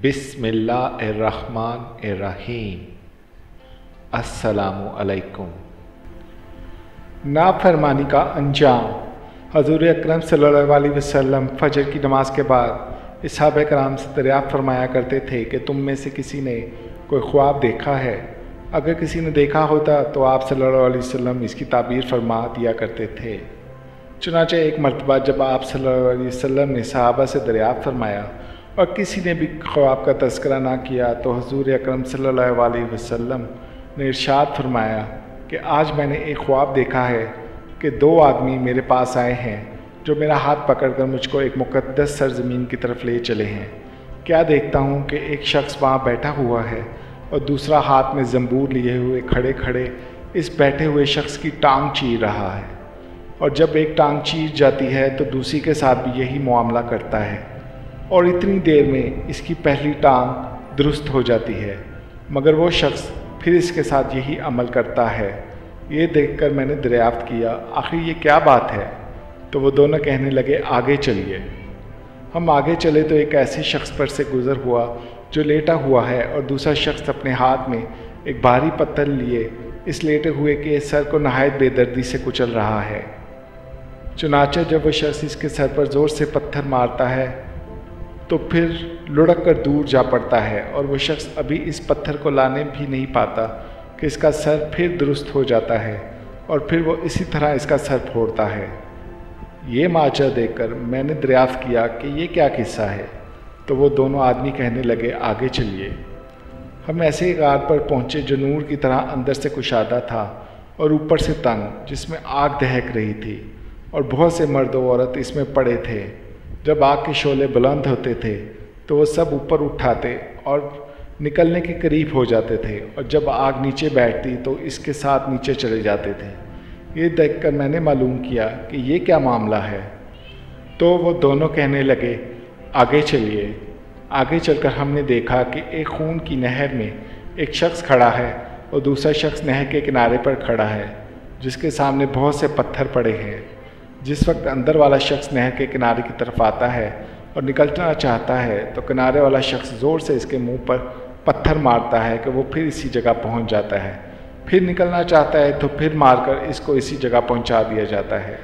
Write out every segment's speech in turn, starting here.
बिस्मिल्लाहिर्रहमानिर्रहीम। अस्सलामु अलैकुम। नाफरमानी का अंजाम। हजूर अकरम सल्लल्लाहु अलैहि वसल्लम फजर की नमाज के बाद असहाबे कराम से दरियाफ्त फरमाया करते थे कि तुम में से किसी ने कोई ख्वाब देखा है। अगर किसी ने देखा होता तो आप सल्लल्लाहु अलैहि वसल्लम इसकी ताबीर फरमा दिया करते थे। चुनांचे एक मरतबा जब आप सल्लल्लाहु अलैहि वसल्लम ने सहाबा से दरियाफ्त फरमाया और किसी ने भी ख्वाब का तज़किरा ना किया तो हजूर अकरम सल्लल्लाहु अलैहि वसल्लम ने इरशाद फरमाया कि आज मैंने एक ख्वाब देखा है कि दो आदमी मेरे पास आए हैं जो मेरा हाथ पकड़कर मुझको एक मुक़द्दस सरज़मीन की तरफ ले चले हैं। क्या देखता हूँ कि एक शख्स वहाँ बैठा हुआ है और दूसरा हाथ में ज़ंबूर लिए हुए खड़े खड़े इस बैठे हुए शख्स की टांग चीर रहा है, और जब एक टांग चीर जाती है तो दूसरी के साथ भी यही मामला करता है, और इतनी देर में इसकी पहली टांग दुरुस्त हो जाती है, मगर वो शख्स फिर इसके साथ यही अमल करता है। ये देखकर मैंने दरियाफ्त किया, आखिर ये क्या बात है? तो वो दोनों कहने लगे, आगे चलिए। हम आगे चले तो एक ऐसे शख्स पर से गुज़र हुआ जो लेटा हुआ है और दूसरा शख्स अपने हाथ में एक भारी पत्थर लिए इस लेटे हुए के सर को नहायत बेदर्दी से कुचल रहा है। चुनांचे जब वो शख्स इसके सर पर ज़ोर से पत्थर मारता है तो फिर लुढ़क कर दूर जा पड़ता है, और वो शख्स अभी इस पत्थर को लाने भी नहीं पाता कि इसका सर फिर दुरुस्त हो जाता है, और फिर वो इसी तरह इसका सर फोड़ता है। ये माजरा देखकर मैंने दरियाफ्त किया कि ये क्या किस्सा है। तो वो दोनों आदमी कहने लगे, आगे चलिए। हम ऐसे गार पर पहुँचे जो नूर की तरह अंदर से कुशादा था और ऊपर से तंग, जिसमें आग दहक रही थी और बहुत से मर्द व औरत इसमें पड़े थे। जब आग के शोले बुलंद होते थे तो वो सब ऊपर उठाते और निकलने के करीब हो जाते थे, और जब आग नीचे बैठती तो इसके साथ नीचे चले जाते थे। ये देखकर मैंने मालूम किया कि ये क्या मामला है। तो वो दोनों कहने लगे, आगे चलिए। आगे चलकर हमने देखा कि एक खून की नहर में एक शख्स खड़ा है और दूसरा शख्स नहर के किनारे पर खड़ा है, जिसके सामने बहुत से पत्थर पड़े हैं। जिस वक्त अंदर वाला शख्स नहर के किनारे की तरफ आता है और निकलना चाहता है तो किनारे वाला शख्स ज़ोर से इसके मुंह पर पत्थर मारता है कि वो फिर इसी जगह पहुंच जाता है। फिर निकलना चाहता है तो फिर मारकर इसको इसी जगह पहुंचा दिया जाता है।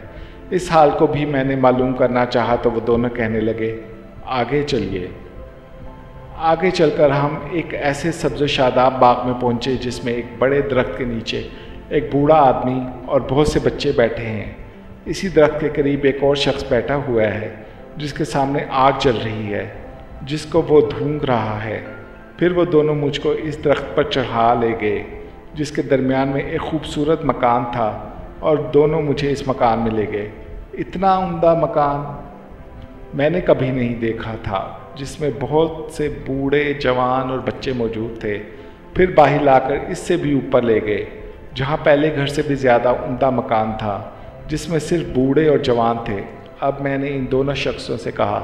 इस हाल को भी मैंने मालूम करना चाहा तो वो दोनों कहने लगे, आगे चलिए। आगे चलकर हम एक ऐसे सब्ज़ शादाब बाग में पहुँचे जिसमें एक बड़े दरख्त के नीचे एक बूढ़ा आदमी और बहुत से बच्चे बैठे हैं। इसी दरख्त के करीब एक और शख्स बैठा हुआ है जिसके सामने आग जल रही है, जिसको वो धूंघ रहा है। फिर वो दोनों मुझको इस दरख्त पर चढ़ा ले गए जिसके दरमियान में एक खूबसूरत मकान था, और दोनों मुझे इस मकान में ले गए। इतना उम्दा मकान मैंने कभी नहीं देखा था, जिसमें बहुत से बूढ़े, जवान और बच्चे मौजूद थे। फिर बाहर लाकर इससे भी ऊपर ले गए जहाँ पहले घर से भी ज़्यादा उम्दा मकान था, जिसमें सिर्फ बूढ़े और जवान थे। अब मैंने इन दोनों शख्सों से कहा,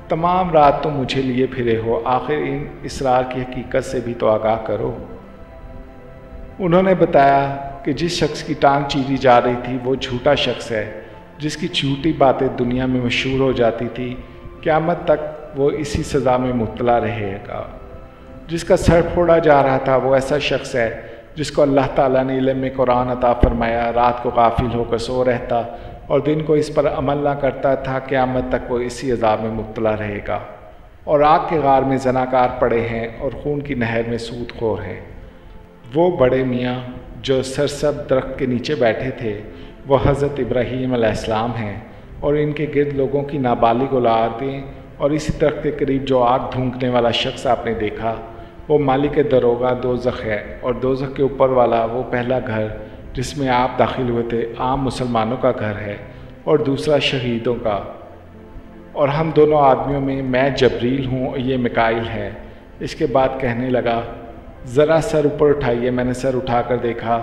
तमाम रात तो मुझे लिए फिरे हो, आखिर इन इसरार की हकीकत से भी तो आगाह करो। उन्होंने बताया कि जिस शख्स की टांग चीरी जा रही थी वो झूठा शख्स है, जिसकी झूठी बातें दुनिया में मशहूर हो जाती थी, क़यामत तक वो इसी सज़ा में मुब्तला रहेगा। जिसका सर फोड़ा जा रहा था वो ऐसा शख्स है जिसको अल्लाह ताला ने इल्म में कुरान अता फरमाया, रात को गाफिल होकर सो रहता और दिन को इस पर अमल ना करता था, क़यामत तक वो इसी अज़ाब में मुब्तला रहेगा। और आग के गार में ज़नाकार पड़े हैं और खून की नहर में सूदखोर हैं। वो बड़े मियाँ जो सरसब दरख्त के नीचे बैठे थे वो हज़रत इब्राहीम अलैहिस्सलाम हैं, और इनके गिर्द लोगों की नाबालिग औलादें। और इसी दरख्त के करीब जो आग धूंकने वाला शख्स आपने देखा वो मालिक दरोगा दोज़ख है, और दोज़ख के ऊपर वाला वो पहला घर जिसमें आप दाखिल हुए थे आम मुसलमानों का घर है, और दूसरा शहीदों का। और हम दोनों आदमियों में मैं जबरील हूँ और ये मिकाइल है। इसके बाद कहने लगा, ज़रा सर ऊपर उठाइए। मैंने सर उठाकर देखा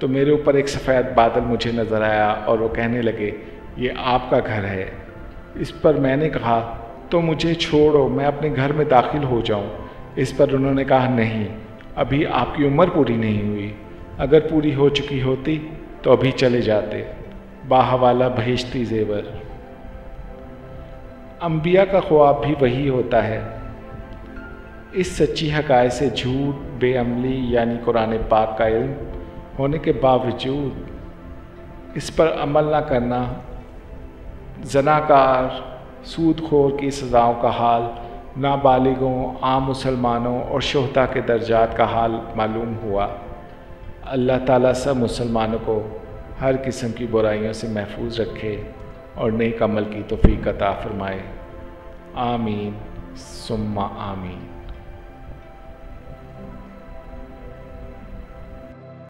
तो मेरे ऊपर एक सफ़ेद बादल मुझे नज़र आया, और वो कहने लगे, ये आपका घर है। इस पर मैंने कहा, तो मुझे छोड़ो, मैं अपने घर में दाखिल हो जाऊँ। इस पर उन्होंने कहा, नहीं, अभी आपकी उम्र पूरी नहीं हुई, अगर पूरी हो चुकी होती तो अभी चले जाते। बाहवाला बहिश्ती ज़ेवर। अंबिया का ख्वाब भी वही होता है। اس سچی حقائق سے جھوٹ، بے عملی یعنی قرآن پاک کا علم ہونے کے باوجود اس پر عمل نہ کرنا، زناکار، سود خور کی سزاؤں کا حال، نابالغوں، عام مسلمانوں اور شہداء کے درجات کا حال معلوم ہوا۔ اللہ تعالیٰ سب مسلمانوں کو ہر قسم کی برائیوں سے محفوظ رکھے اور نیک عمل کی توفیق عطا فرمائے۔ آمین ثم آمین۔